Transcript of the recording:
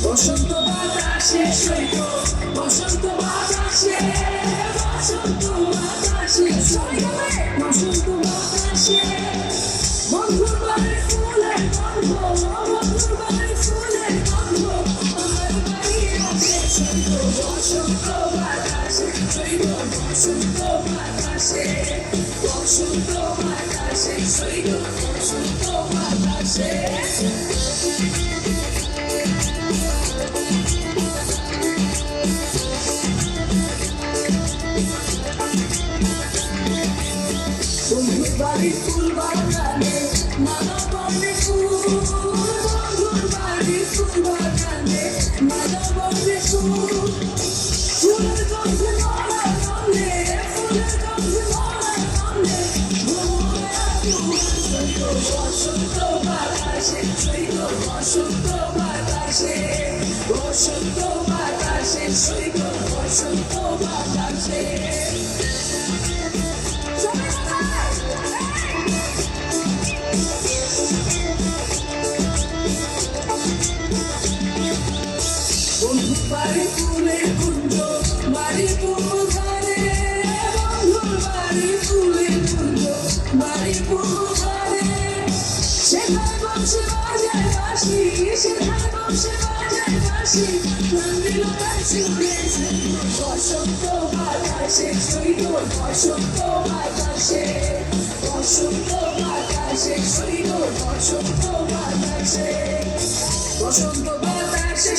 বসন্ত বাতাসে সৈক বসন্ত বাতাসে বসন্ত বাতাসে সৈক বসন্ত বাতাসে বন্ধুর বাড়ি ফুলের গন্ধ বন্ধুর বাড়ি ফুলের গন্ধ আমার বাড়ি আছে সৈক বসন্ত বাতাসে সৈক বসন্ত বাতাসে বসন্ত বাতাসে সৈক বসন্ত বাতাসে বাড়ি ফুল বাগানে নানা বর্ণে ফুল বন্ধুর বাড়ি ফুল বাগানে নানা বর্ণে ফুল ফুলের গন্ধে মরা গন্ধে ফুলের গন্ধে মরা গন্ধে বসন্ত বাতাসে সৈক বসন্ত বাতাসে বসন্ত বাতাসে সৈক বসন্ত বাতাসে বাড়ি ফুলের কুঞ্জ বাড়ি পূর্ব ধারে বন্ধুর বাড়ি ফুলের কুঞ্জ বাড়ি পূর্ব ধারে সেখানে বসে বাজায় বাঁশি সেখানে বসে বাজায় বাঁশি মন্দির কাছে উড়েছে বসন্ত বাতাসে সৈক বসন্ত বাতাসে বসন্ত বাতাসে সৈক বসন্ত বাতাসে বসন্ত বাতাসে